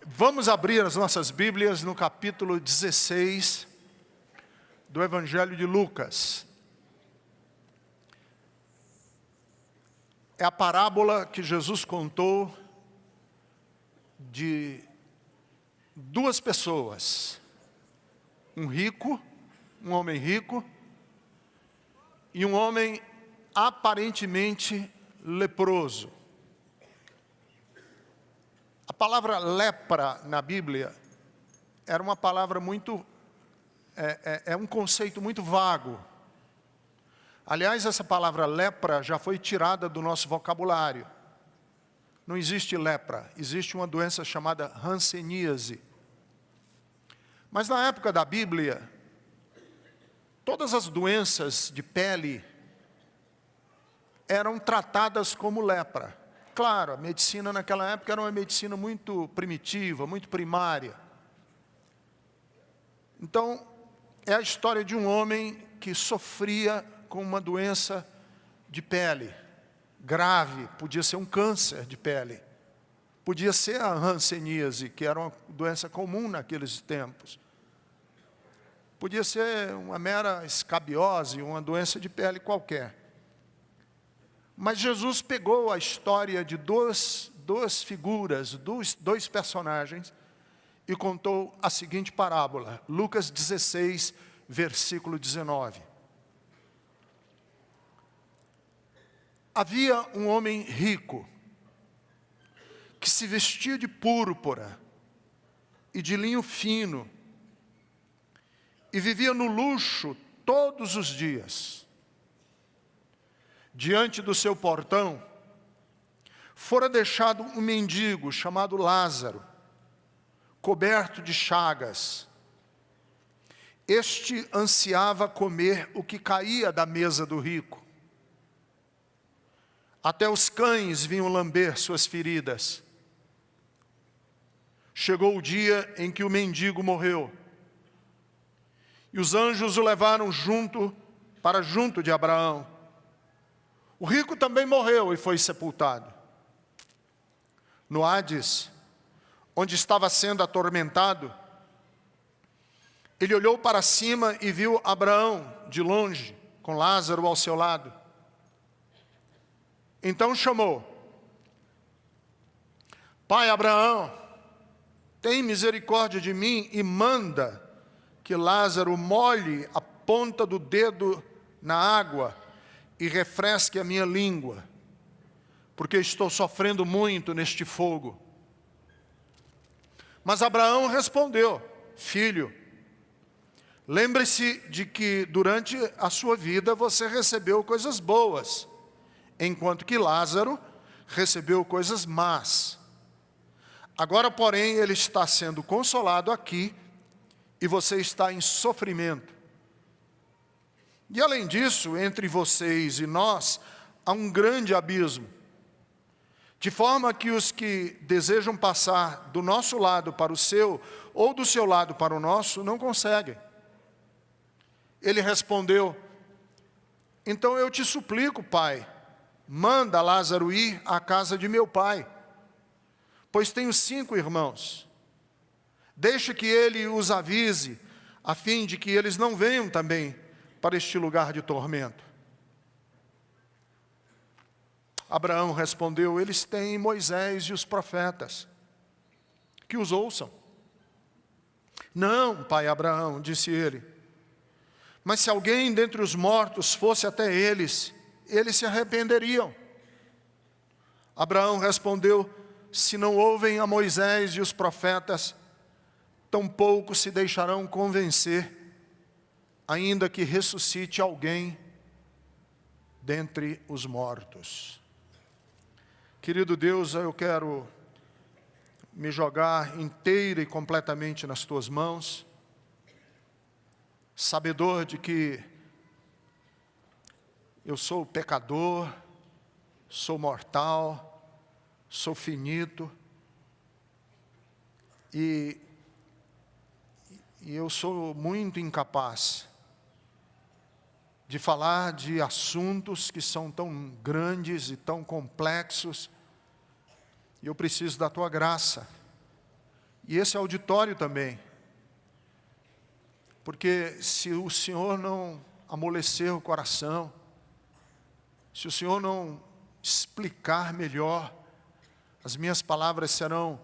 Vamos abrir as nossas Bíblias no capítulo 16 do Evangelho de Lucas. É a parábola que Jesus contou de duas pessoas. Um rico, um homem rico, e um homem aparentemente leproso. A palavra lepra na Bíblia era uma palavra muito, é um conceito muito vago. Aliás, essa palavra lepra já foi tirada do nosso vocabulário. Não existe lepra, existe uma doença chamada hanseníase. Mas na época da Bíblia, todas as doenças de pele eram tratadas como lepra. Claro, a medicina naquela época era uma medicina muito primitiva, muito primária. Então, é a história de um homem que sofria com uma doença de pele grave, podia ser um câncer de pele, podia ser a hanseníase, que era uma doença comum naqueles tempos. Podia ser uma mera escabiose, uma doença de pele qualquer. Mas Jesus pegou a história de duas figuras, dois personagens, e contou a seguinte parábola. Lucas 16, versículo 19. Havia um homem rico, que se vestia de púrpura e de linho fino, e vivia no luxo todos os dias. Diante do seu portão, fora deixado um mendigo chamado Lázaro, coberto de chagas. Este ansiava comer o que caía da mesa do rico. Até os cães vinham lamber suas feridas. Chegou o dia em que o mendigo morreu, e os anjos o levaram junto de Abraão. O rico também morreu e foi sepultado. No Hades, onde estava sendo atormentado, ele olhou para cima e viu Abraão de longe, com Lázaro ao seu lado. Então chamou: Pai Abraão, tem misericórdia de mim e manda que Lázaro molhe a ponta do dedo na água e refresque a minha língua, porque estou sofrendo muito neste fogo. Mas Abraão respondeu: Filho, lembre-se de que durante a sua vida você recebeu coisas boas, enquanto que Lázaro recebeu coisas más. Agora, porém, ele está sendo consolado aqui e você está em sofrimento. E além disso, entre vocês e nós, há um grande abismo, de forma que os que desejam passar do nosso lado para o seu, ou do seu lado para o nosso, não conseguem. Ele respondeu: Então eu te suplico, pai, manda Lázaro ir à casa de meu pai, pois tenho 5 irmãos. Deixa que ele os avise, a fim de que eles não venham também para este lugar de tormento. Abraão respondeu: Eles têm Moisés e os profetas, que os ouçam. Não, pai Abraão, disse ele, mas se alguém dentre os mortos fosse até eles, eles se arrependeriam. Abraão respondeu: Se não ouvem a Moisés e os profetas, tampouco se deixarão convencer, ainda que ressuscite alguém dentre os mortos. Querido Deus, eu quero me jogar inteira e completamente nas tuas mãos, sabedor de que eu sou pecador, sou mortal, sou finito, e eu sou muito incapaz de falar de assuntos que são tão grandes e tão complexos, e eu preciso da tua graça. E esse auditório também, porque se o Senhor não amolecer o coração, se o Senhor não explicar melhor, as minhas palavras serão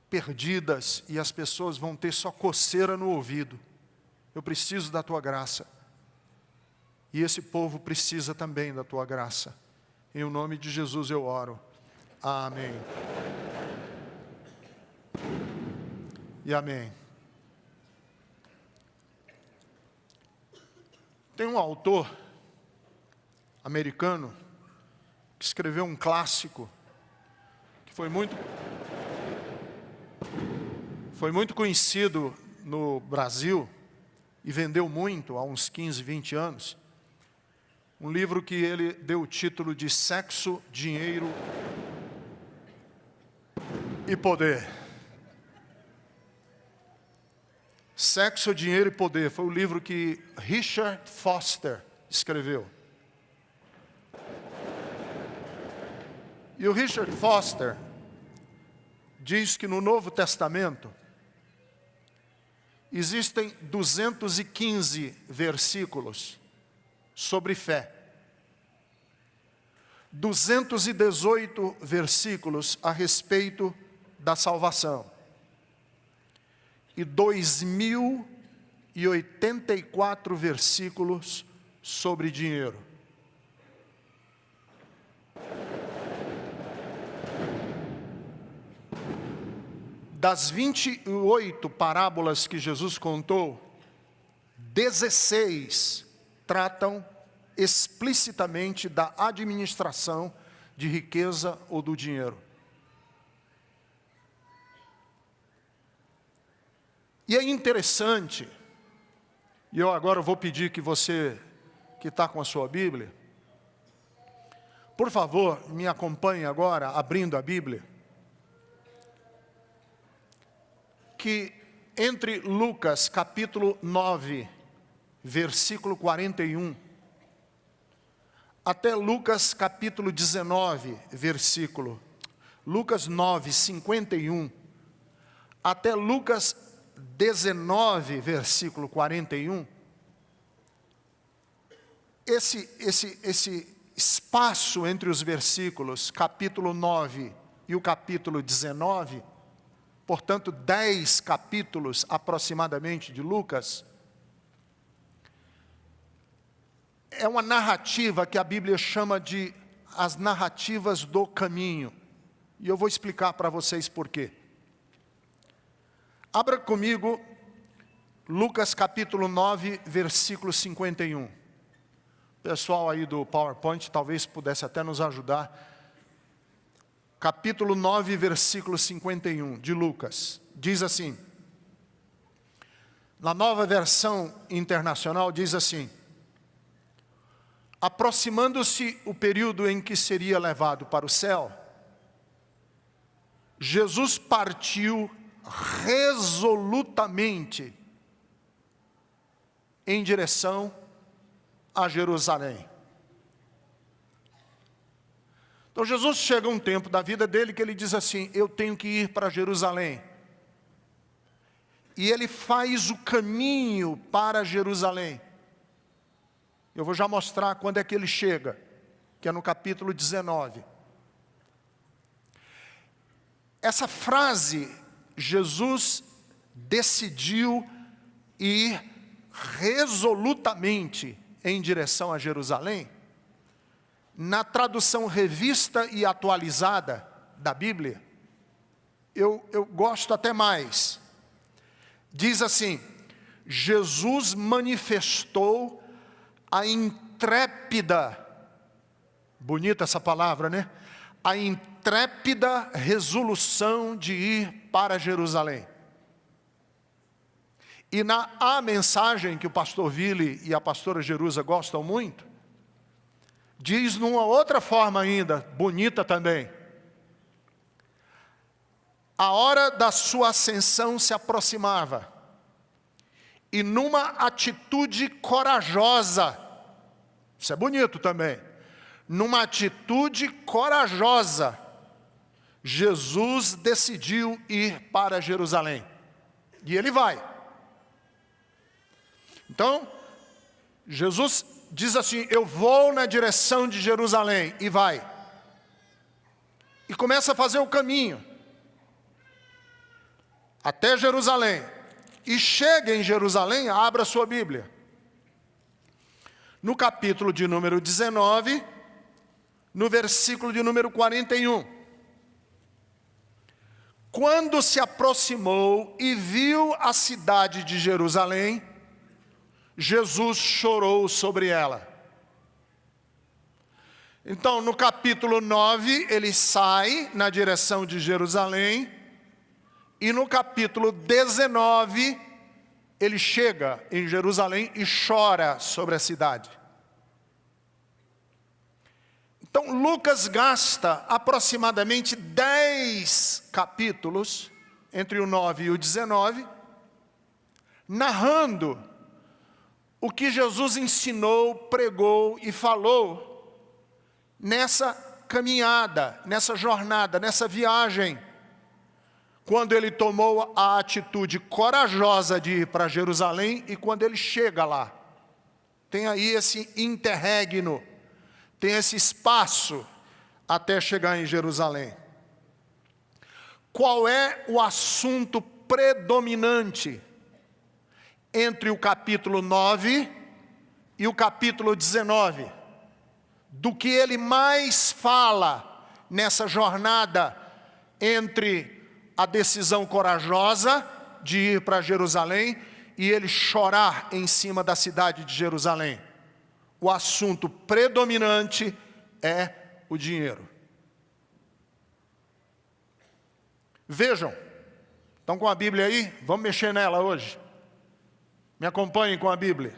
perdidas e as pessoas vão ter só coceira no ouvido. Eu preciso da tua graça. E esse povo precisa também da tua graça. Em o nome de Jesus eu oro. Amém. E amém. Tem um autor americano que escreveu um clássico que foi muito conhecido no Brasil e vendeu muito há uns 15, 20 anos. Um livro que ele deu o título de Sexo, Dinheiro e Poder. Sexo, Dinheiro e Poder foi o livro que Richard Foster escreveu. E o Richard Foster diz que no Novo Testamento existem 215 versículos sobre fé. 218 versículos a respeito da salvação. E 2084 versículos sobre dinheiro. Das 28 parábolas que Jesus contou, 16 tratam explicitamente da administração de riqueza ou do dinheiro. E é interessante, e eu agora vou pedir que você, que está com a sua Bíblia, por favor, me acompanhe agora, abrindo a Bíblia, que entre Lucas capítulo 9, versículo 41, até Lucas capítulo 19, Lucas 9, 51, até Lucas 19, versículo 41, esse espaço entre os versículos, capítulo 9 e o capítulo 19, portanto 10 capítulos aproximadamente de Lucas, é uma narrativa que a Bíblia chama de as narrativas do caminho. E eu vou explicar para vocês por quê. Abra comigo Lucas capítulo 9, versículo 51. O pessoal aí do PowerPoint talvez pudesse até nos ajudar. Capítulo 9, versículo 51 de Lucas. Diz assim, na Nova Versão Internacional diz assim: aproximando-se o período em que seria levado para o céu, Jesus partiu resolutamente em direção a Jerusalém. Então Jesus chega um tempo da vida dele que ele diz assim: eu tenho que ir para Jerusalém. E ele faz o caminho para Jerusalém. Eu vou já mostrar quando é que ele chega, que é no capítulo 19. Essa frase, Jesus decidiu ir resolutamente em direção a Jerusalém, na tradução revista e atualizada da Bíblia, eu gosto até mais. Diz assim: Jesus manifestou a intrépida, bonita essa palavra, né? A intrépida resolução de ir para Jerusalém. E a mensagem que o pastor Vili e a pastora Jerusa gostam muito, Diz numa outra forma ainda, bonita também. A hora da sua ascensão se aproximava. E numa atitude corajosa, isso é bonito também, numa atitude corajosa, Jesus decidiu ir para Jerusalém. E ele vai. Então, Jesus diz assim, eu vou na direção de Jerusalém, e vai. E começa a fazer o caminho até Jerusalém. E chega em Jerusalém, abra sua Bíblia. No capítulo de número 19, no versículo de número 41. Quando se aproximou e viu a cidade de Jerusalém, Jesus chorou sobre ela. Então, no capítulo 9, ele sai na direção de Jerusalém. E no capítulo 19, ele chega em Jerusalém e chora sobre a cidade. Então, Lucas gasta aproximadamente 10 capítulos, entre o 9 e o 19, narrando o que Jesus ensinou, pregou e falou nessa caminhada, nessa jornada, nessa viagem, quando ele tomou a atitude corajosa de ir para Jerusalém e quando ele chega lá. Tem aí esse interregno, tem esse espaço até chegar em Jerusalém. Qual é o assunto predominante entre o capítulo 9 e o capítulo 19? Do que ele mais fala nessa jornada entre a decisão corajosa de ir para Jerusalém e ele chorar em cima da cidade de Jerusalém? O assunto predominante é o dinheiro. Vejam, estão com a Bíblia aí? Vamos mexer nela hoje. Me acompanhem com a Bíblia.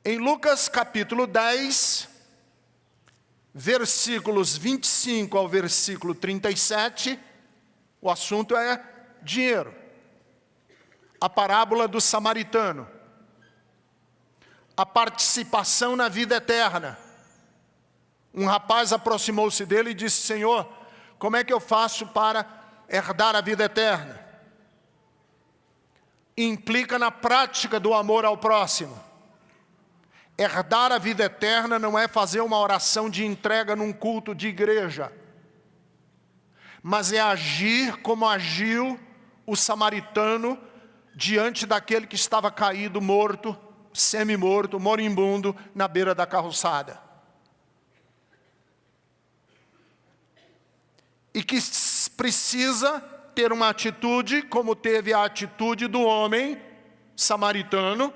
Em Lucas capítulo 10, versículos 25 ao versículo 37, o assunto é dinheiro. A parábola do samaritano. A participação na vida eterna. Um rapaz aproximou-se dele e disse, Senhor, como é que eu faço para herdar a vida eterna? Implica na prática do amor ao próximo. Herdar a vida eterna não é fazer uma oração de entrega num culto de igreja, mas é agir como agiu o samaritano diante daquele que estava caído, morto, semi-morto, moribundo, na beira da calçada. E que precisa ter uma atitude, como teve a atitude do homem samaritano,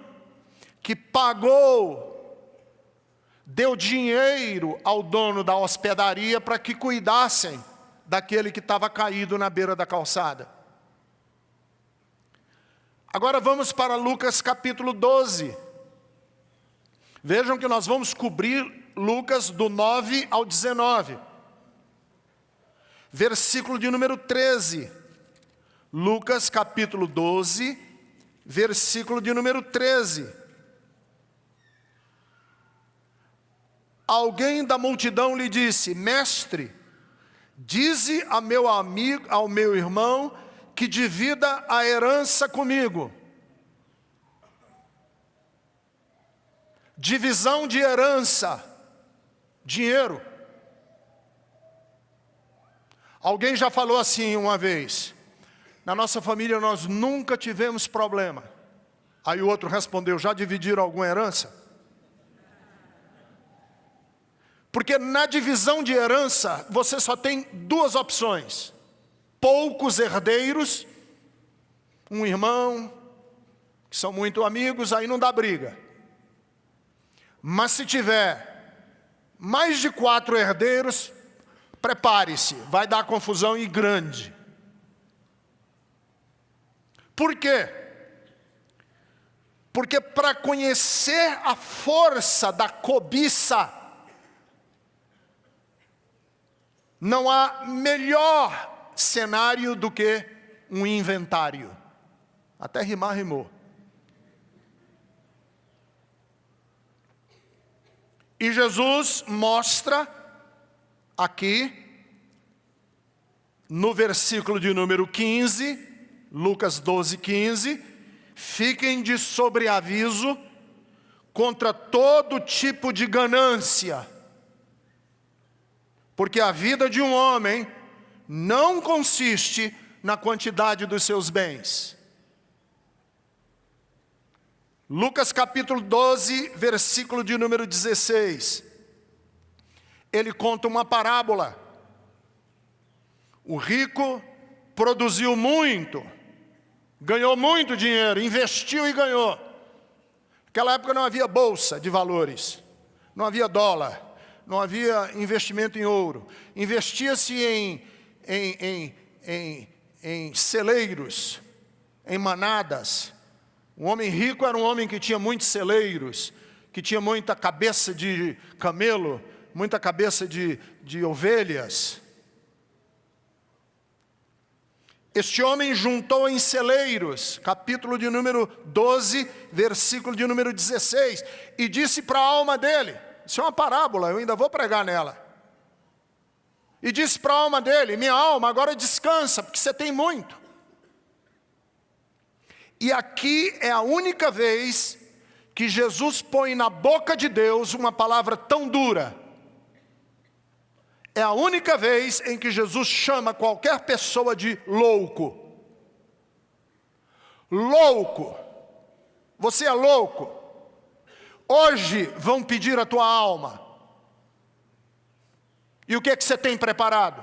que pagou, deu dinheiro ao dono da hospedaria para que cuidassem daquele que estava caído na beira da calçada. Agora vamos para Lucas capítulo 12. Vejam que nós vamos cobrir Lucas do 9 ao 19. Versículo de número 13. Lucas capítulo 12, versículo de número 13. Alguém da multidão lhe disse, mestre, dize a meu amigo, ao meu irmão, que divida a herança comigo. Divisão de herança, dinheiro. Alguém já falou assim uma vez, na nossa família nós nunca tivemos problema. Aí o outro respondeu, já dividiram alguma herança? Porque na divisão de herança, você só tem duas opções. Poucos herdeiros, um irmão, que são muito amigos, aí não dá briga. Mas se tiver mais de 4 herdeiros, prepare-se, vai dar confusão e grande. Por quê? Porque para conhecer a força da cobiça, não há melhor cenário do que um inventário. Até rimar, rimou. E Jesus mostra aqui, no versículo de número 15, Lucas 12, 15, fiquem de sobreaviso contra todo tipo de ganância, porque a vida de um homem não consiste na quantidade dos seus bens. Lucas capítulo 12, versículo de número 16. Ele conta uma parábola. O rico produziu muito, ganhou muito dinheiro, investiu e ganhou. Naquela época não havia bolsa de valores, não havia dólar, não havia investimento em ouro. Investia-se em celeiros, em manadas. Um homem rico era um homem que tinha muitos celeiros, que tinha muita cabeça de camelo, muita cabeça de ovelhas. Este homem juntou em celeiros, capítulo de número 12, versículo de número 16, e disse para a alma dele, isso é uma parábola, eu ainda vou pregar nela. E disse para a alma dele, minha alma, agora descansa, porque você tem muito. E aqui é a única vez que Jesus põe na boca de Deus uma palavra tão dura. É a única vez em que Jesus chama qualquer pessoa de louco. Louco. Você é louco. Hoje vão pedir a tua alma. E o que é que você tem preparado?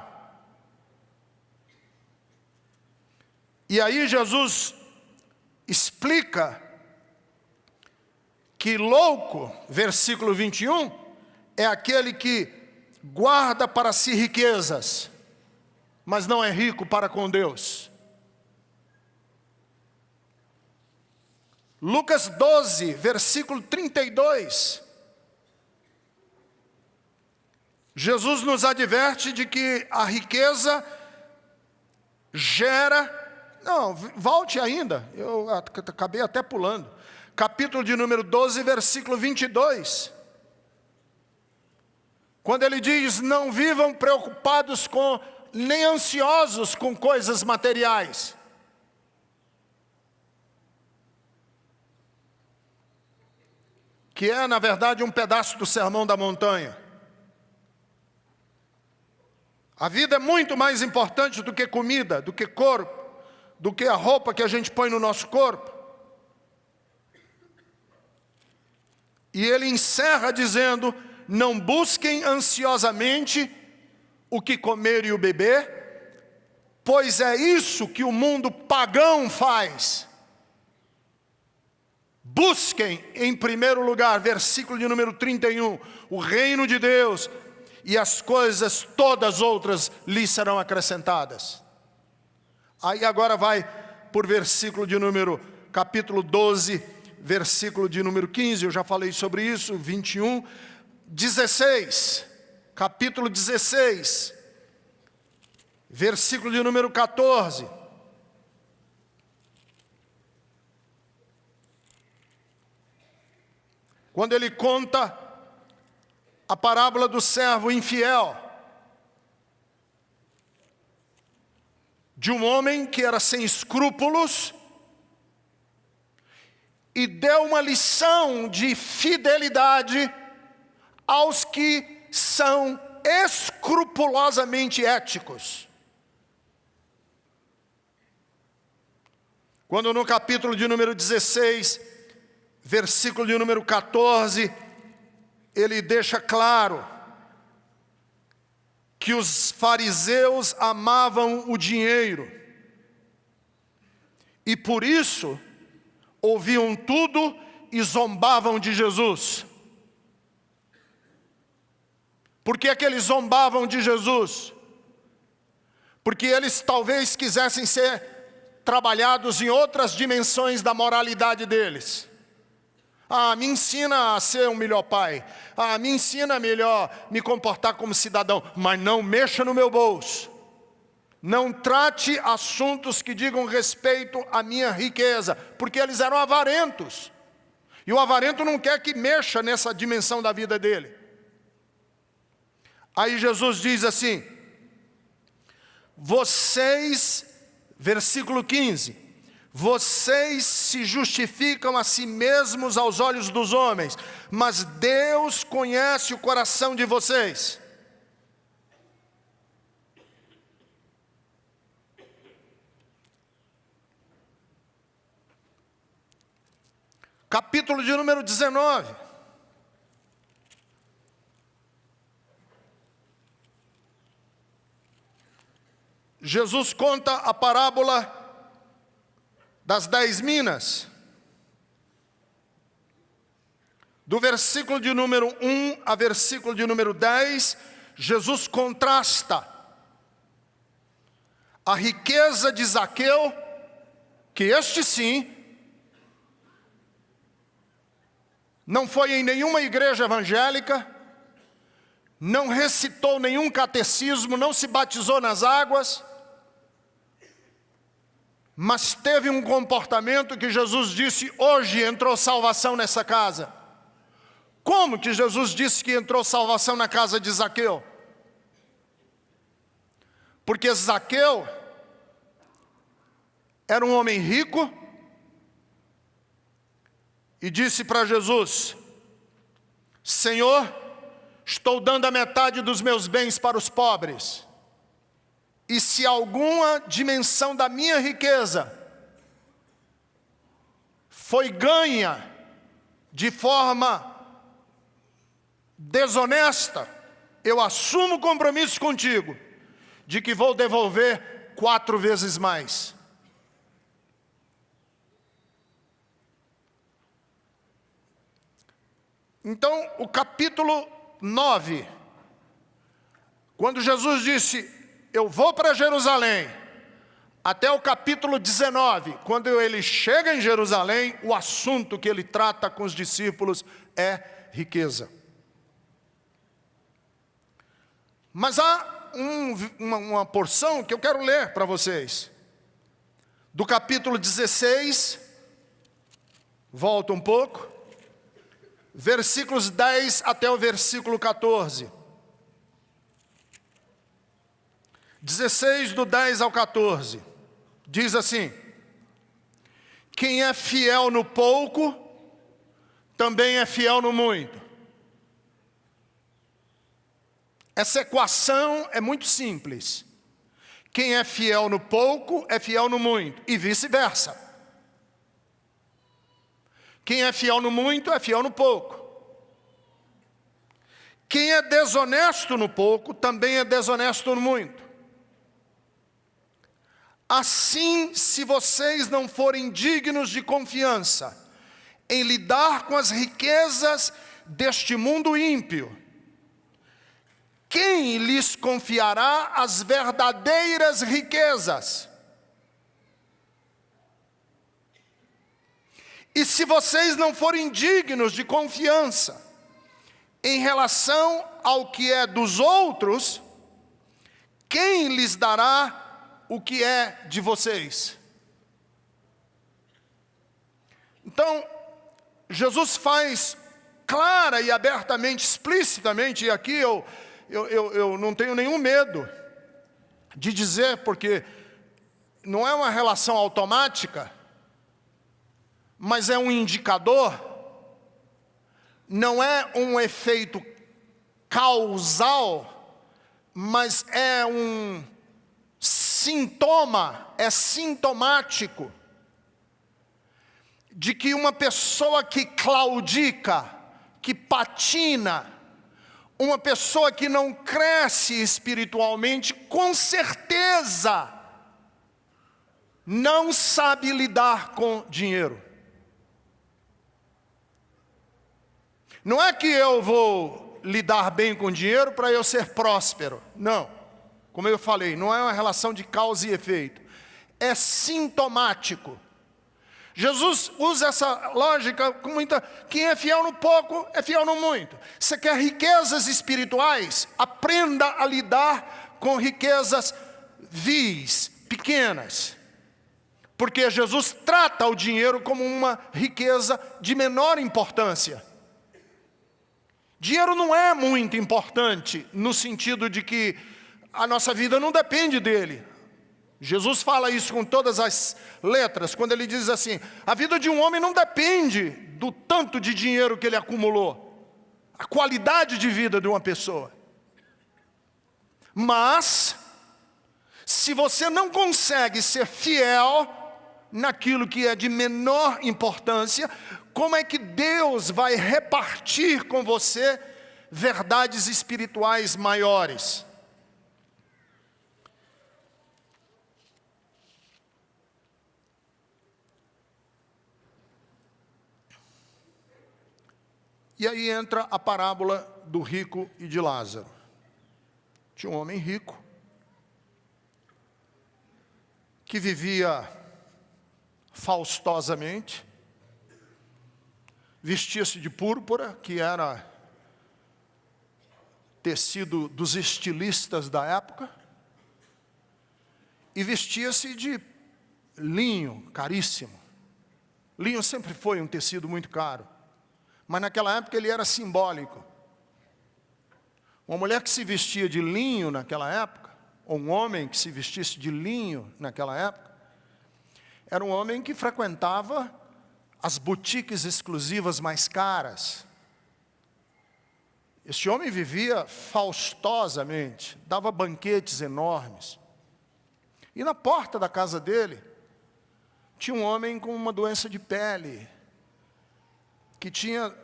E aí Jesus explica que louco, versículo 21, é aquele que guarda para si riquezas, mas não é rico para com Deus. Lucas 12, versículo 32. Jesus nos adverte de que a riqueza gera... Não, volte ainda, eu acabei até pulando. Capítulo de número 12, versículo 22. Quando ele diz, não vivam preocupados com, nem ansiosos com coisas materiais. Que é, na verdade, um pedaço do Sermão da Montanha. A vida é muito mais importante do que comida, do que corpo, do que a roupa que a gente põe no nosso corpo. E ele encerra dizendo, não busquem ansiosamente o que comer e o beber, pois é isso que o mundo pagão faz. Busquem em primeiro lugar, versículo de número 31, o reino de Deus, e as coisas todas outras lhes serão acrescentadas. Aí agora vai por versículo de número, capítulo 12, versículo de número 15, eu já falei sobre isso, 21, 16, capítulo 16, versículo de número 14. Quando ele conta a parábola do servo infiel, de um homem que era sem escrúpulos e deu uma lição de fidelidade aos que são escrupulosamente éticos. Quando no capítulo de número 16, versículo de número 14, ele deixa claro que os fariseus amavam o dinheiro e por isso ouviam tudo e zombavam de Jesus. Por que é que eles zombavam de Jesus? Porque eles talvez quisessem ser trabalhados em outras dimensões da moralidade deles. Me ensina a ser um melhor pai. Me ensina a melhor me comportar como cidadão. Mas não mexa no meu bolso. Não trate assuntos que digam respeito à minha riqueza. Porque eles eram avarentos. E o avarento não quer que mexa nessa dimensão da vida dele. Aí Jesus diz assim, vocês, versículo 15, vocês se justificam a si mesmos aos olhos dos homens, mas Deus conhece o coração de vocês. Capítulo de número 19. Jesus conta a parábola das 10 minas. Do versículo de número 1 a versículo de número 10, Jesus contrasta a riqueza de Zaqueu, que este sim, não foi em nenhuma igreja evangélica, não recitou nenhum catecismo, não se batizou nas águas, mas teve um comportamento que Jesus disse, hoje entrou salvação nessa casa. Como que Jesus disse que entrou salvação na casa de Zaqueu? Porque Zaqueu era um homem rico, e disse para Jesus, Senhor, estou dando a metade dos meus bens para os pobres. E se alguma dimensão da minha riqueza foi ganha de forma desonesta, eu assumo o compromisso contigo de que vou devolver 4 vezes mais. Então, o capítulo 9, quando Jesus disse, eu vou para Jerusalém, até o capítulo 19, quando ele chega em Jerusalém, o assunto que ele trata com os discípulos é riqueza. Mas há uma porção que eu quero ler para vocês. Do capítulo 16, volta um pouco. Versículos 10 até o versículo 14. 16 do 10 ao 14. Diz assim, quem é fiel no pouco, também é fiel no muito. Essa equação é muito simples. Quem é fiel no pouco, é fiel no muito, e vice-versa. Quem é fiel no muito, é fiel no pouco. Quem é desonesto no pouco, também é desonesto no muito. Assim, se vocês não forem dignos de confiança em lidar com as riquezas deste mundo ímpio, quem lhes confiará as verdadeiras riquezas? E se vocês não forem dignos de confiança em relação ao que é dos outros, quem lhes dará o que é de vocês? Então, Jesus faz clara e abertamente, explicitamente, e aqui eu não tenho nenhum medo de dizer, porque não é uma relação automática, mas é um indicador, não é um efeito causal, mas é um sintoma, é sintomático, de que uma pessoa que claudica, que patina, uma pessoa que não cresce espiritualmente, com certeza não sabe lidar com dinheiro. Não é que eu vou lidar bem com dinheiro para eu ser próspero. Não. Como eu falei, não é uma relação de causa e efeito. É sintomático. Jesus usa essa lógica com muita... Quem é fiel no pouco, é fiel no muito. Você quer riquezas espirituais? Aprenda a lidar com riquezas vis, pequenas. Porque Jesus trata o dinheiro como uma riqueza de menor importância. Dinheiro não é muito importante no sentido de que a nossa vida não depende dele. Jesus fala isso com todas as letras, quando ele diz assim, a vida de um homem não depende do tanto de dinheiro que ele acumulou, a qualidade de vida de uma pessoa. Mas, se você não consegue ser fiel naquilo que é de menor importância, como é que Deus vai repartir com você verdades espirituais maiores? E aí entra a parábola do rico e de Lázaro. Tinha um homem rico, que vivia faustosamente, vestia-se de púrpura, que era tecido dos estilistas da época, e vestia-se de linho caríssimo. Linho sempre foi um tecido muito caro. Mas naquela época ele era simbólico. Uma mulher que se vestia de linho naquela época, ou um homem que se vestisse de linho naquela época, era um homem que frequentava as boutiques exclusivas mais caras. Este homem vivia faustosamente, dava banquetes enormes. E na porta da casa dele, tinha um homem com uma doença de pele, que tinha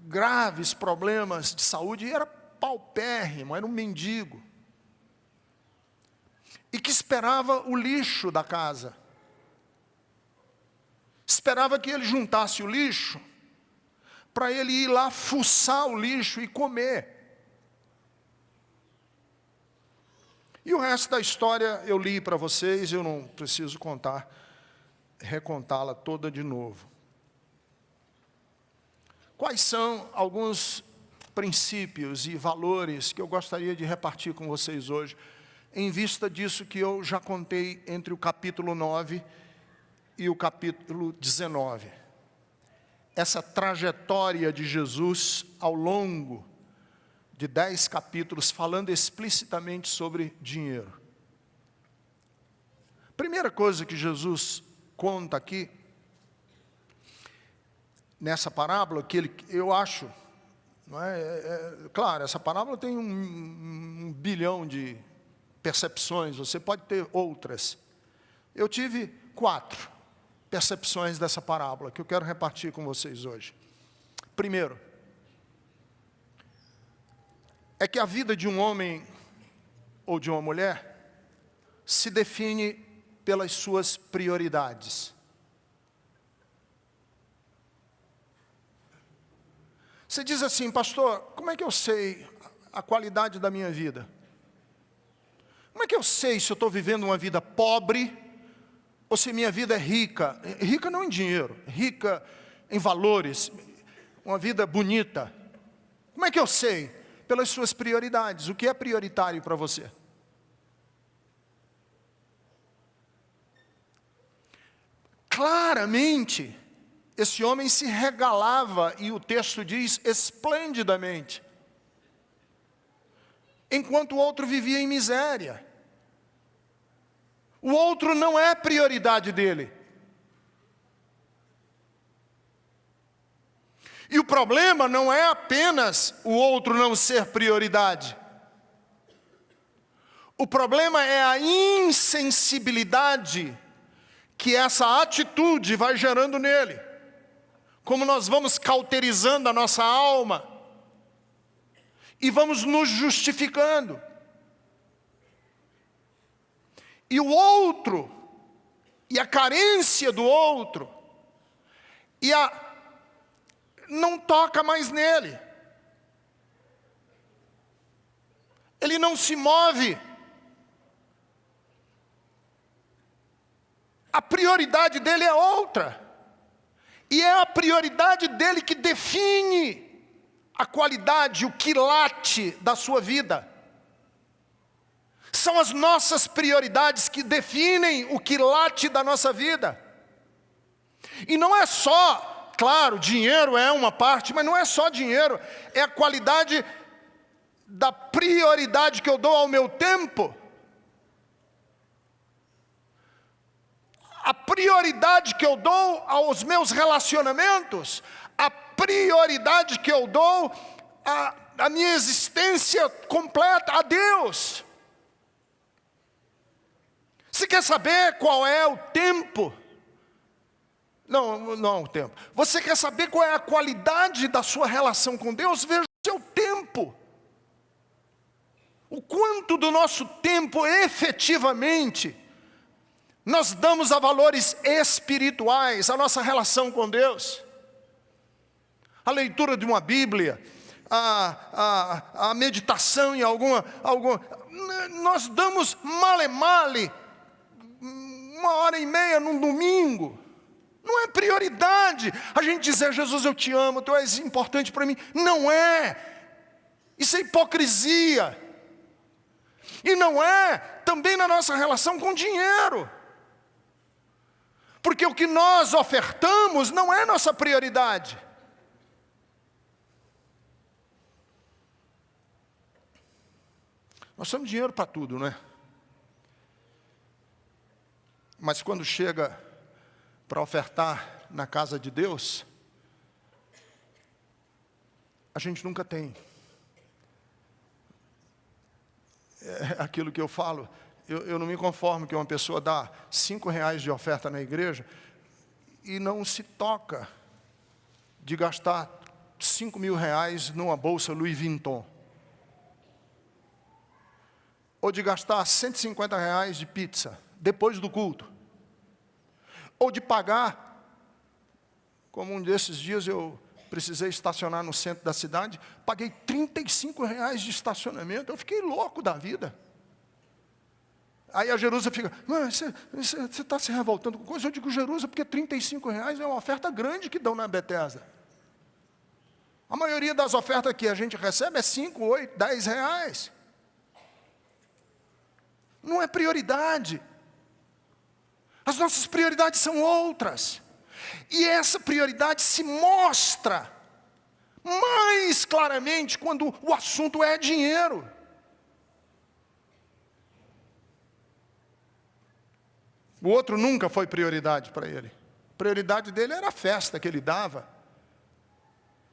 graves problemas de saúde, e era paupérrimo, era um mendigo. E que esperava o lixo da casa. Esperava que ele juntasse o lixo, para ele ir lá fuçar o lixo e comer. E o resto da história eu li para vocês, eu não preciso recontá-la toda de novo. Quais são alguns princípios e valores que eu gostaria de repartir com vocês hoje, em vista disso que eu já contei entre o capítulo 9 e o capítulo 19. Essa trajetória de Jesus ao longo de 10 capítulos, falando explicitamente sobre dinheiro. Primeira coisa que Jesus conta aqui, nessa parábola, que eu acho, não é? Claro, essa parábola tem um bilhão de percepções, você pode ter outras. Eu tive 4 percepções dessa parábola, que eu quero repartir com vocês hoje. Primeiro, é que a vida de um homem ou de uma mulher se define pelas suas prioridades. Você diz assim, pastor, como é que eu sei a qualidade da minha vida? Como é que eu sei se eu estou vivendo uma vida pobre ou se minha vida é rica? Rica não em dinheiro, rica em valores, uma vida bonita. Como é que eu sei? Pelas suas prioridades. O que é prioritário para você? Claramente, esse homem se regalava, e o texto diz, esplendidamente, enquanto o outro vivia em miséria. O outro não é prioridade dele. E o problema não é apenas o outro não ser prioridade. O problema é a insensibilidade que essa atitude vai gerando nele. Como nós vamos cauterizando a nossa alma e vamos nos justificando. E o outro, e a carência do outro, não toca mais nele. Ele não se move. A prioridade dele é outra. E é a prioridade dele que define a qualidade, o quilate da sua vida. São as nossas prioridades que definem o quilate da nossa vida. E não é só, claro, dinheiro é uma parte, mas não é só dinheiro, é a qualidade da prioridade que eu dou ao meu tempo. A prioridade que eu dou aos meus relacionamentos, a prioridade que eu dou à minha existência completa, a Deus. Você quer saber qual é o tempo? Não o tempo. Você quer saber qual é a qualidade da sua relação com Deus? Veja o seu tempo. O quanto do nosso tempo efetivamente nós damos a valores espirituais, a nossa relação com Deus. A leitura de uma Bíblia, a meditação em alguma... Nós damos male-male, 1h30 num domingo. Não é prioridade. A gente dizer, Jesus, eu te amo, tu és importante para mim. Não é. Isso é hipocrisia. E não é também na nossa relação com dinheiro. Porque o que nós ofertamos não é nossa prioridade. Nós temos dinheiro para tudo, não é? Mas quando chega para ofertar na casa de Deus, a gente nunca tem. É aquilo que eu falo. Eu não me conformo que uma pessoa dá R$5 de oferta na igreja e não se toca de gastar R$5.000 numa bolsa Louis Vuitton. Ou de gastar R$150 de pizza depois do culto. Ou de pagar, como um desses dias eu precisei estacionar no centro da cidade, paguei R$35 de estacionamento, eu fiquei louco da vida. Aí a Jerusa fica, você está se revoltando com coisa? Eu digo, Jerusa, porque R$35 é uma oferta grande que dão na Bethesda. A maioria das ofertas que a gente recebe é 5, 8, 10 reais. Não é prioridade. As nossas prioridades são outras. E essa prioridade se mostra mais claramente quando o assunto é dinheiro. O outro nunca foi prioridade para ele. A prioridade dele era a festa que ele dava.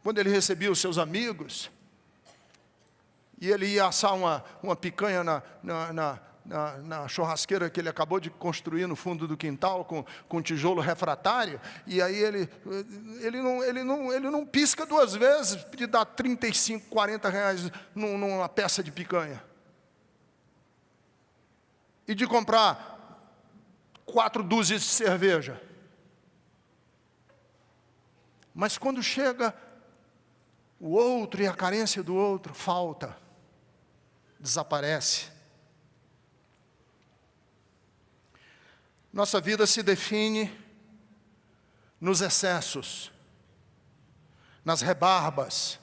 Quando ele recebia os seus amigos, e ele ia assar uma picanha na churrasqueira que ele acabou de construir no fundo do quintal, com tijolo refratário, e aí ele não pisca duas vezes de dar 35, 40 reais numa peça de picanha. E de comprar 4 dúzias de cerveja. Mas quando chega o outro e a carência do outro, falta, desaparece. Nossa vida se define nos excessos, nas rebarbas,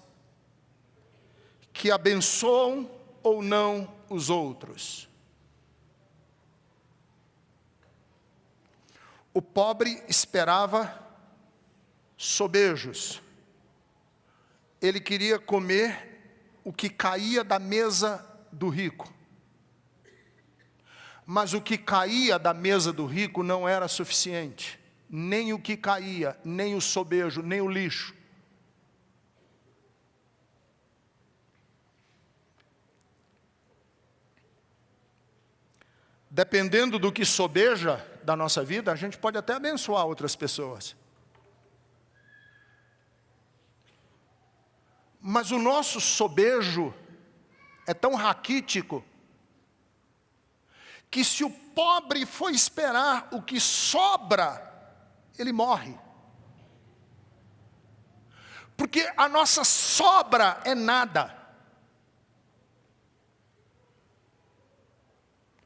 que abençoam ou não os outros. O pobre esperava sobejos. Ele queria comer o que caía da mesa do rico. Mas o que caía da mesa do rico não era suficiente. Nem o que caía, nem o sobejo, nem o lixo. Dependendo do que sobeja da nossa vida, a gente pode até abençoar outras pessoas. Mas o nosso sobejo é tão raquítico que se o pobre for esperar o que sobra, ele morre. Porque a nossa sobra é nada.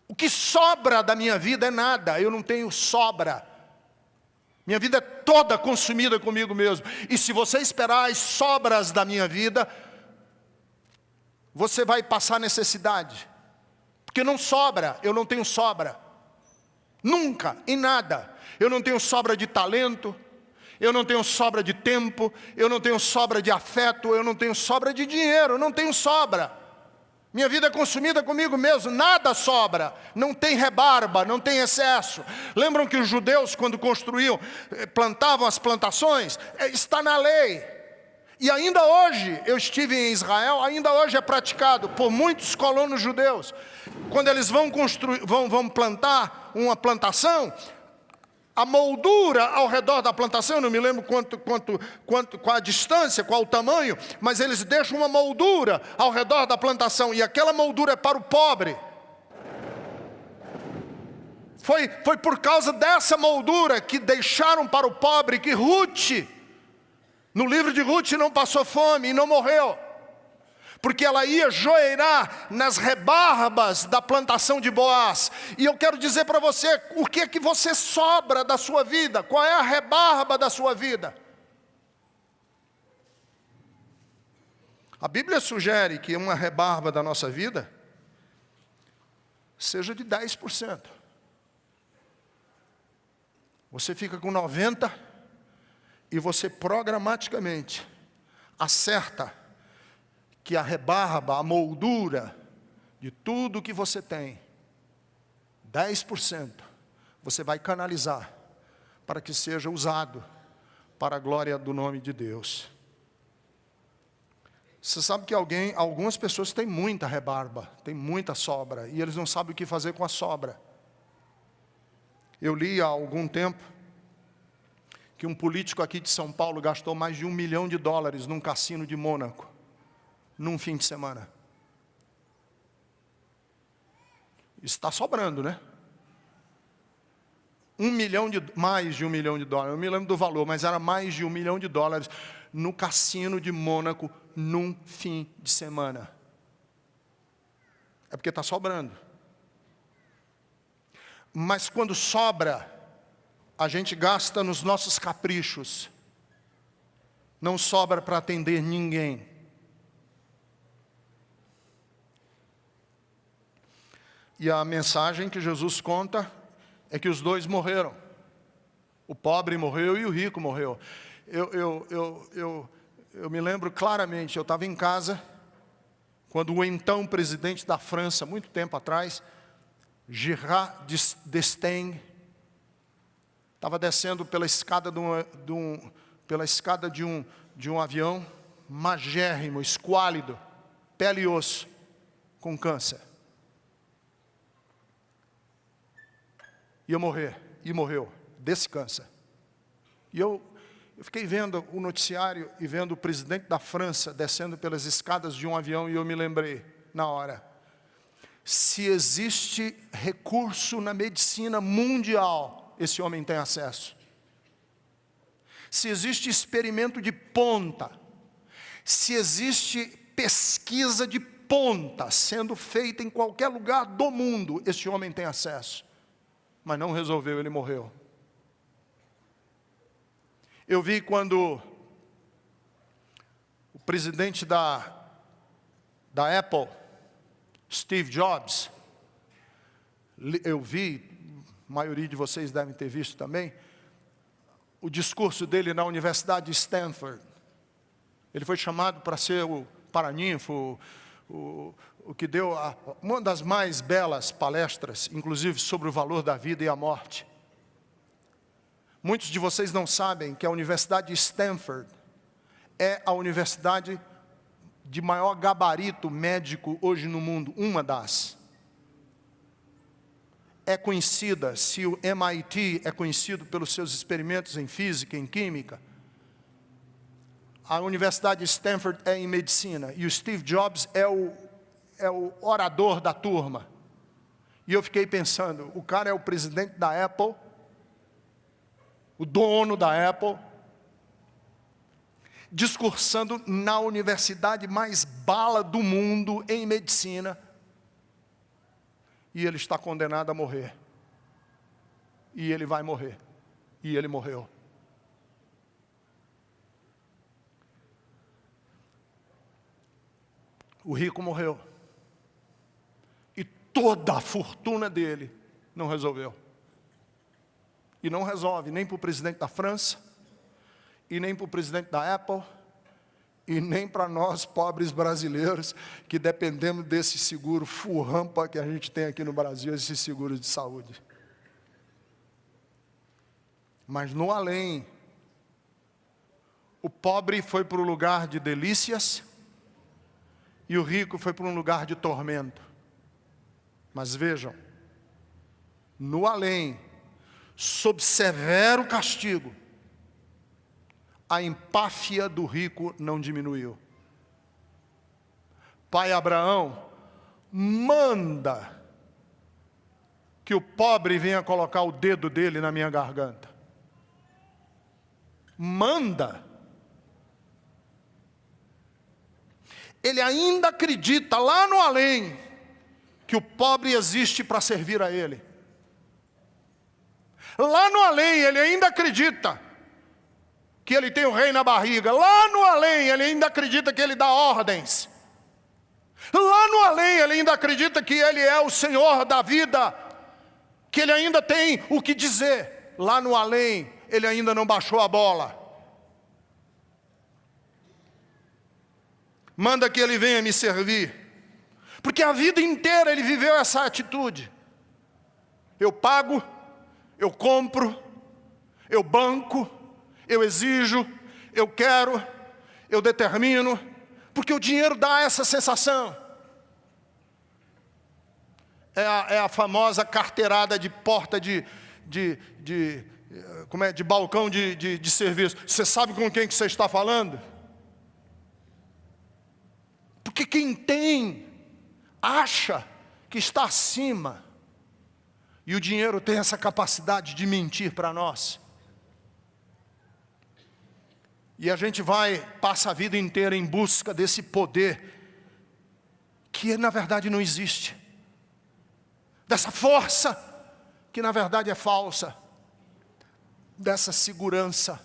O que sobra da minha vida é nada, eu não tenho sobra. Minha vida é toda consumida comigo mesmo. E se você esperar as sobras da minha vida, você vai passar necessidade. Porque não sobra, eu não tenho sobra. Nunca, em nada. Eu não tenho sobra de talento, eu não tenho sobra de tempo, eu não tenho sobra de afeto, eu não tenho sobra de dinheiro, eu não tenho sobra. Minha vida é consumida comigo mesmo, nada sobra, não tem rebarba, não tem excesso. Lembram que os judeus, quando construíam, plantavam as plantações? Está na lei. E ainda hoje, eu estive em Israel, ainda hoje é praticado por muitos colonos judeus. Quando eles vão plantar uma plantação, a moldura ao redor da plantação, eu não me lembro qual a distância, qual o tamanho, mas eles deixam uma moldura ao redor da plantação, e aquela moldura é para o pobre. Foi por causa dessa moldura que deixaram para o pobre que Ruth, no livro de Ruth, não passou fome e não morreu. Porque ela ia joeirar nas rebarbas da plantação de Boaz. E eu quero dizer para você, o que é que você sobra da sua vida? Qual é a rebarba da sua vida? A Bíblia sugere que uma rebarba da nossa vida seja de 10%. Você fica com 90% e você programaticamente acerta que a rebarba, a moldura de tudo que você tem, 10%, você vai canalizar para que seja usado para a glória do nome de Deus. Você sabe que algumas pessoas têm muita rebarba, têm muita sobra, e eles não sabem o que fazer com a sobra. Eu li há algum tempo que um político aqui de São Paulo gastou mais de $1 milhão num cassino de Mônaco, num fim de semana. Está sobrando, né? Mais de $1 milhão. Eu me lembro do valor, mas era mais de $1 milhão no cassino de Mônaco, num fim de semana. É porque está sobrando. Mas quando sobra, a gente gasta nos nossos caprichos. Não sobra para atender ninguém. E a mensagem que Jesus conta é que os dois morreram. O pobre morreu e o rico morreu. Eu me lembro claramente, eu estava em casa, quando o então presidente da França, muito tempo atrás, Girard d'Estaing, estava descendo pela escada de um avião, magérrimo, esquálido, pele e osso, com câncer. Ia morrer, e morreu, desse câncer. E eu fiquei vendo o noticiário e vendo o presidente da França descendo pelas escadas de um avião, e eu me lembrei, na hora, se existe recurso na medicina mundial, esse homem tem acesso. Se existe experimento de ponta, se existe pesquisa de ponta sendo feita em qualquer lugar do mundo, esse homem tem acesso. Mas não resolveu, ele morreu. Eu vi quando o presidente da Apple, Steve Jobs, eu vi, a maioria de vocês devem ter visto também, o discurso dele na Universidade de Stanford. Ele foi chamado para ser o paraninfo, o que deu uma das mais belas palestras, inclusive sobre o valor da vida e a morte. Muitos de vocês não sabem que a Universidade de Stanford é a universidade de maior gabarito médico hoje no mundo, uma das. É conhecida, se o MIT é conhecido pelos seus experimentos em física, em química, a Universidade de Stanford é em medicina, e o Steve Jobs é o orador da turma. E eu fiquei pensando, o cara é o presidente da Apple, o dono da Apple, discursando na universidade mais bala do mundo em medicina, e ele está condenado a morrer. E ele vai morrer. E ele morreu. O rico morreu. E toda a fortuna dele não resolveu. E não resolve nem para o presidente da França, e nem para o presidente da Apple, e nem para nós pobres brasileiros que dependemos desse seguro furrampa que a gente tem aqui no Brasil, esse seguro de saúde. Mas no além, o pobre foi para o lugar de delícias e o rico foi para um lugar de tormento. Mas vejam, no além, sob severo castigo, a empáfia do rico não diminuiu. Pai Abraão manda que o pobre venha colocar o dedo dele na minha garganta. Manda. Ele ainda acredita lá no além que o pobre existe para servir a ele. Lá no além ele ainda acredita que ele tem o rei na barriga. Lá no além ele ainda acredita que ele dá ordens. Lá no além ele ainda acredita que ele é o Senhor da vida, que ele ainda tem o que dizer. Lá no além ele ainda não baixou a bola. Manda que ele venha me servir. Porque a vida inteira ele viveu essa atitude. Eu pago, eu compro, eu banco, eu exijo, eu quero, eu determino, porque o dinheiro dá essa sensação. É a famosa carteirada de porta de balcão de serviço. Você sabe com quem que você está falando? Porque quem tem, acha que está acima. E o dinheiro tem essa capacidade de mentir para nós. E a gente passa a vida inteira em busca desse poder, que na verdade não existe. Dessa força, que na verdade é falsa. Dessa segurança,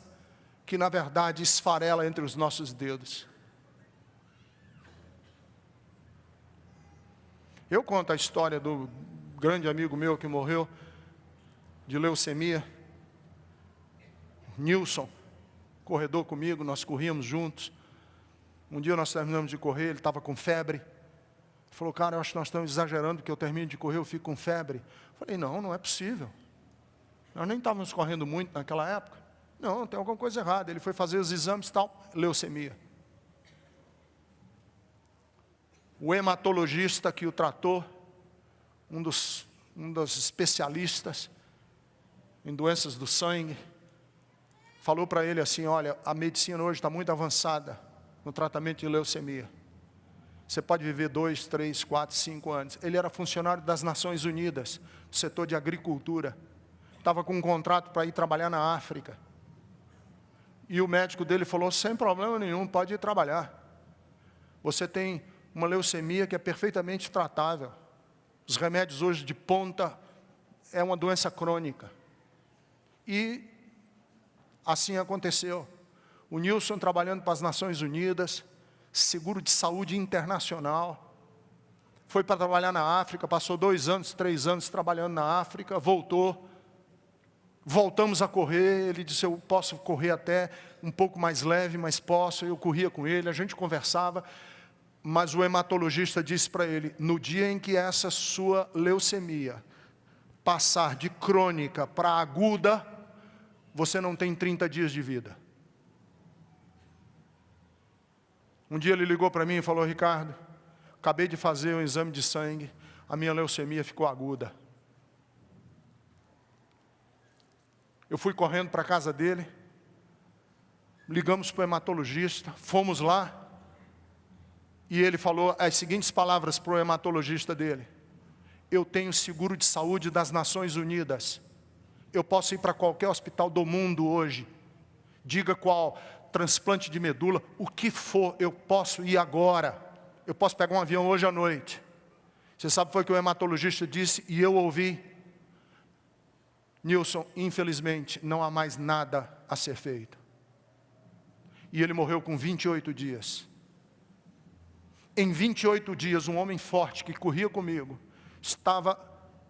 que na verdade esfarela entre os nossos dedos. Eu conto a história do grande amigo meu que morreu de leucemia, Nilson, corredor comigo, nós corríamos juntos. Um dia nós terminamos de correr, ele estava com febre. Ele falou, cara, eu acho que nós estamos exagerando, que eu termino de correr, eu fico com febre. Eu falei, não é possível. Nós nem estávamos correndo muito naquela época. Não, tem alguma coisa errada. Ele foi fazer os exames e tal, leucemia. O hematologista que o tratou, um dos especialistas em doenças do sangue, falou para ele assim, olha, a medicina hoje está muito avançada no tratamento de leucemia. Você pode viver 2, 3, 4, 5 anos. Ele era funcionário das Nações Unidas, do setor de agricultura. Estava com um contrato para ir trabalhar na África. E o médico dele falou, sem problema nenhum, pode ir trabalhar. Você tem uma leucemia que é perfeitamente tratável. Os remédios hoje de ponta é uma doença crônica. E assim aconteceu. O Nilson trabalhando para as Nações Unidas, seguro de saúde internacional, foi para trabalhar na África, passou 2 anos, 3 anos trabalhando na África, voltamos a correr, ele disse, eu posso correr até um pouco mais leve, mas posso, eu corria com ele, a gente conversava, mas o hematologista disse para ele, no dia em que essa sua leucemia passar de crônica para aguda, você não tem 30 dias de vida. Um dia ele ligou para mim e falou, Ricardo, acabei de fazer um exame de sangue, a minha leucemia ficou aguda. Eu fui correndo para a casa dele, ligamos para o hematologista, fomos lá, e ele falou as seguintes palavras para o hematologista dele, eu tenho seguro de saúde das Nações Unidas, eu posso ir para qualquer hospital do mundo hoje, diga qual, transplante de medula, o que for, eu posso ir agora, eu posso pegar um avião hoje à noite. Você sabe foi o que o hematologista disse, e eu ouvi, Nilson, infelizmente, não há mais nada a ser feito. E ele morreu com 28 dias. Em 28 dias, um homem forte que corria comigo, estava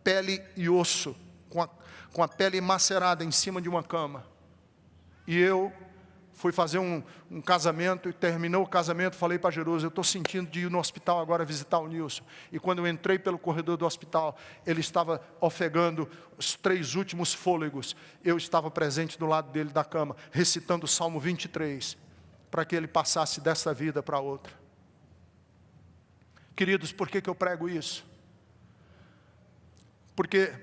pele e osso, com a pele macerada em cima de uma cama. E eu fui fazer um casamento, e terminou o casamento, falei para Jerusa, eu estou sentindo de ir no hospital agora visitar o Nilson. E quando eu entrei pelo corredor do hospital, ele estava ofegando os 3 últimos fôlegos. Eu estava presente do lado dele da cama, recitando o Salmo 23, para que ele passasse dessa vida para outra. Queridos, por que eu prego isso? Porque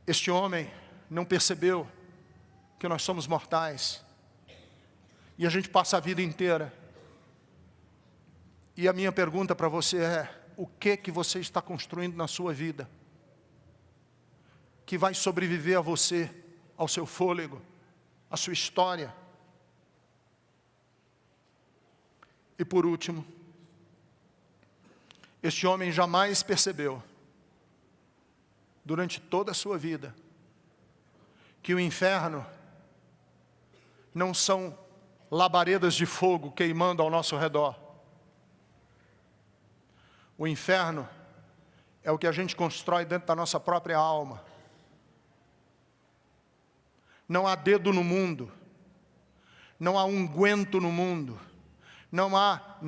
este homem não percebeu que nós somos mortais, e a gente passa a vida inteira. E a minha pergunta para você é, o que você está construindo na sua vida, que vai sobreviver a você, ao seu fôlego, à sua história? E por último, este homem jamais percebeu, durante toda a sua vida, que o inferno não são labaredas de fogo queimando ao nosso redor. O inferno é o que a gente constrói dentro da nossa própria alma. Não há dedo no mundo, não há unguento no mundo, não há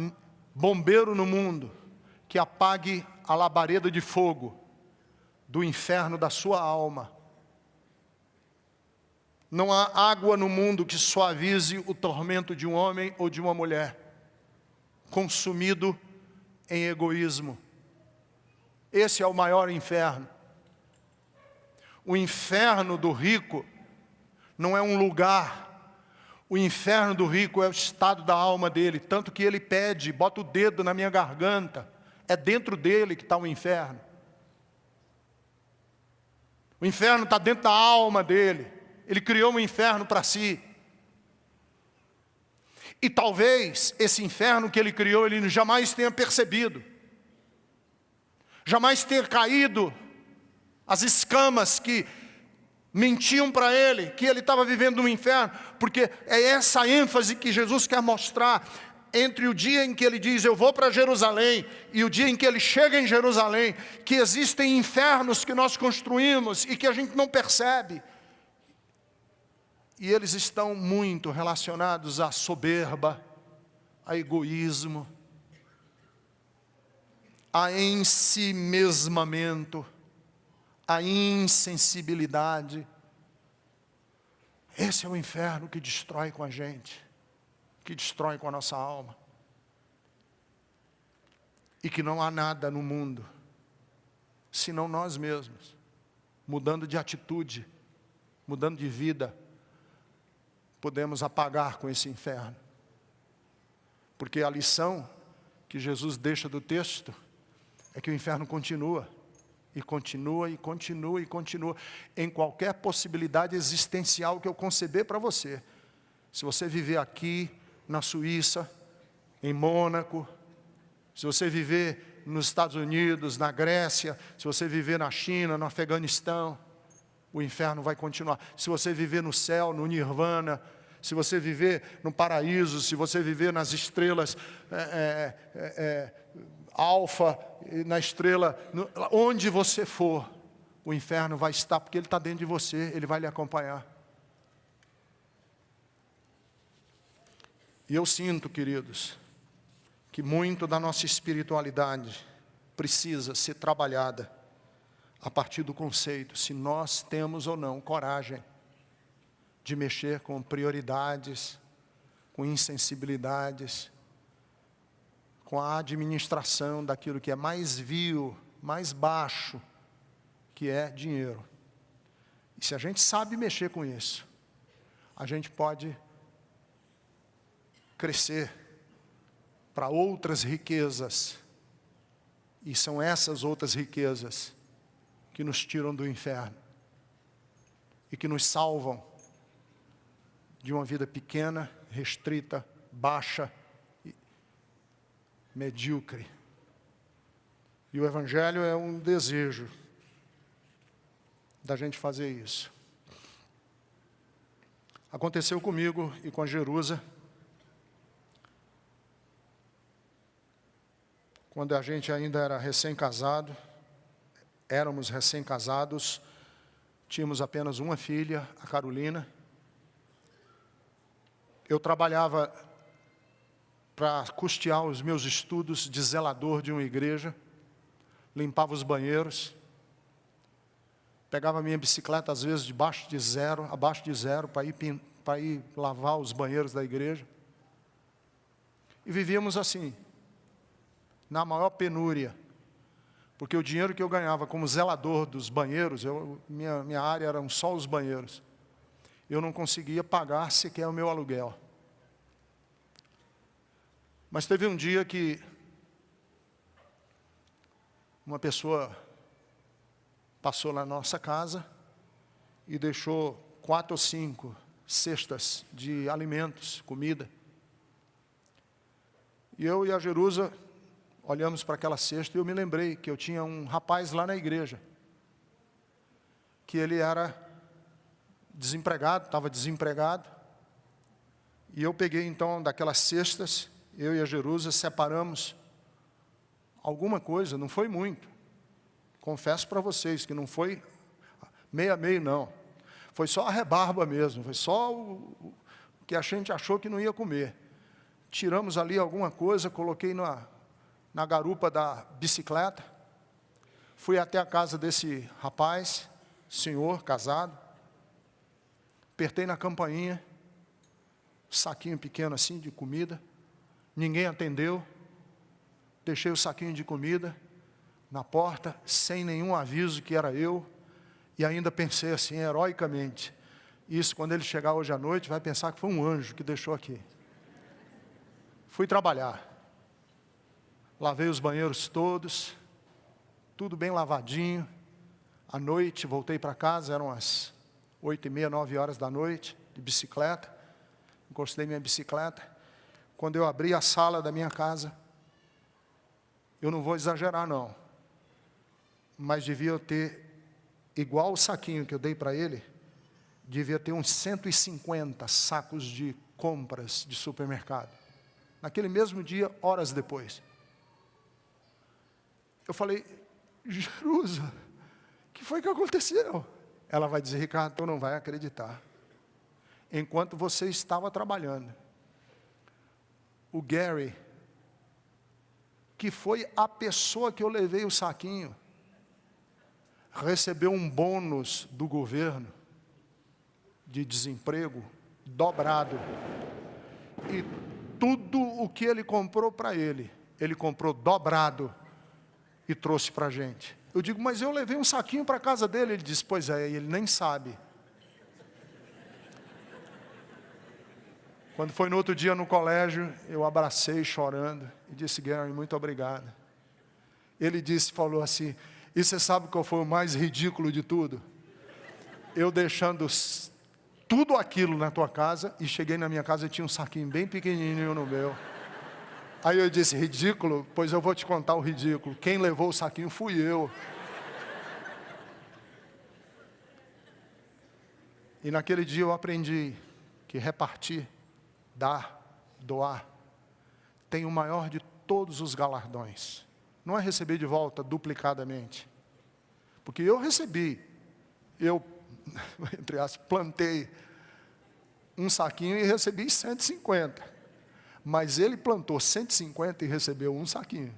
bombeiro no mundo que apague a labareda de fogo do inferno da sua alma. Não há água no mundo que suavize o tormento de um homem ou de uma mulher consumido em egoísmo. Esse é o maior inferno. O inferno do rico não é um lugar. O inferno do rico é o estado da alma dele. Tanto que ele pede, bota o dedo na minha garganta. É dentro dele que está o inferno. O inferno está dentro da alma dele. Ele criou um inferno para si. E talvez esse inferno que ele criou, ele jamais tenha percebido. Jamais tenha caído as escamas que mentiam para ele, que ele estava vivendo um inferno. Porque é essa ênfase que Jesus quer mostrar entre o dia em que ele diz, eu vou para Jerusalém, e o dia em que ele chega em Jerusalém, que existem infernos que nós construímos e que a gente não percebe. E eles estão muito relacionados à soberba, a egoísmo, a ensimesmamento, a insensibilidade. Esse é o inferno que destrói com a gente, que destrói com a nossa alma. E que não há nada no mundo, senão nós mesmos, mudando de atitude, mudando de vida, podemos apagar com esse inferno. Porque a lição que Jesus deixa do texto é que o inferno continua, e continua, e continua, e continua, em qualquer possibilidade existencial que eu conceber para você. Se você viver aqui, na Suíça, em Mônaco, se você viver nos Estados Unidos, na Grécia, se você viver na China, no Afeganistão, o inferno vai continuar. Se você viver no céu, no nirvana, se você viver no paraíso, se você viver nas estrelas alfa, na estrela, onde você for, o inferno vai estar, porque ele está dentro de você, ele vai lhe acompanhar. E eu sinto, queridos, que muito da nossa espiritualidade precisa ser trabalhada a partir do conceito, se nós temos ou não coragem de mexer com prioridades, com insensibilidades, com a administração daquilo que é mais vil, mais baixo, que é dinheiro. E se a gente sabe mexer com isso, a gente pode crescer para outras riquezas, e são essas outras riquezas que nos tiram do inferno e que nos salvam de uma vida pequena, restrita, baixa, medíocre. E o Evangelho é um desejo da gente fazer isso. Aconteceu comigo e com a Jerusa. quando a gente ainda era recém-casado, éramos recém-casados, tínhamos apenas uma filha, a Carolina. Eu trabalhava para custear os meus estudos de zelador de uma igreja, limpava os banheiros, pegava minha bicicleta às vezes abaixo de zero, para ir lavar os banheiros da igreja. E vivíamos assim, na maior penúria, porque o dinheiro que eu ganhava como zelador dos banheiros, minha área eram só os banheiros, eu não conseguia pagar sequer o meu aluguel. Mas teve um dia que uma pessoa passou na nossa casa e deixou 4 ou 5 cestas de alimentos, comida. E eu e a Jerusa olhamos para aquela cesta e eu me lembrei que eu tinha um rapaz lá na igreja, que ele era desempregado, estava desempregado. E eu peguei então daquelas cestas, eu e a Jerusa separamos alguma coisa, não foi muito. Confesso para vocês que não foi meio a meio, não. Foi só a rebarba mesmo, foi só o que a gente achou que não ia comer. Tiramos ali alguma coisa, coloquei na garupa da bicicleta, fui até a casa desse rapaz, senhor, casado, apertei na campainha, saquinho pequeno assim de comida, ninguém atendeu, deixei o saquinho de comida na porta, sem nenhum aviso que era eu, e ainda pensei assim, heroicamente, isso quando ele chegar hoje à noite, vai pensar que foi um anjo que deixou aqui. Fui trabalhar, lavei os banheiros todos, tudo bem lavadinho. À noite, voltei para casa, eram as 8h30, 9 horas da noite, de bicicleta. Encostei minha bicicleta. Quando eu abri a sala da minha casa, eu não vou exagerar não, mas devia ter, igual o saquinho que eu dei para ele, devia ter uns 150 sacos de compras de supermercado. Naquele mesmo dia, horas depois. Eu falei, Jerusa, o que foi que aconteceu? Ela vai dizer, Ricardo, tu não vai acreditar. Enquanto você estava trabalhando, o Gary, que foi a pessoa que eu levei o saquinho, recebeu um bônus do governo de desemprego dobrado. E tudo o que ele comprou para ele comprou dobrado e trouxe para a gente. Eu digo, mas eu levei um saquinho para a casa dele. Ele disse, pois é, ele nem sabe. Quando foi no outro dia no colégio, eu abracei chorando e disse, Gary, muito obrigado. Ele falou assim, e você sabe qual foi o mais ridículo de tudo? Eu deixando tudo aquilo na tua casa e cheguei na minha casa e tinha um saquinho bem pequenininho no meu. Aí eu disse, ridículo? Pois eu vou te contar o ridículo. Quem levou o saquinho fui eu. E naquele dia eu aprendi que repartir, dar, doar, tem o maior de todos os galardões. Não é receber de volta duplicadamente. Porque eu recebi, entre aspas, plantei um saquinho e recebi 150. Mas ele plantou 150 e recebeu um saquinho.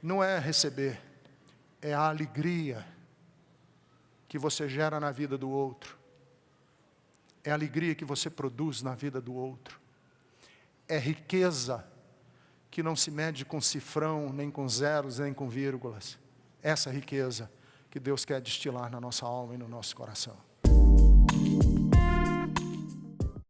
Não é receber, é a alegria que você gera na vida do outro. É a alegria que você produz na vida do outro. É riqueza que não se mede com cifrão, nem com zeros, nem com vírgulas. Essa riqueza que Deus quer destilar na nossa alma e no nosso coração.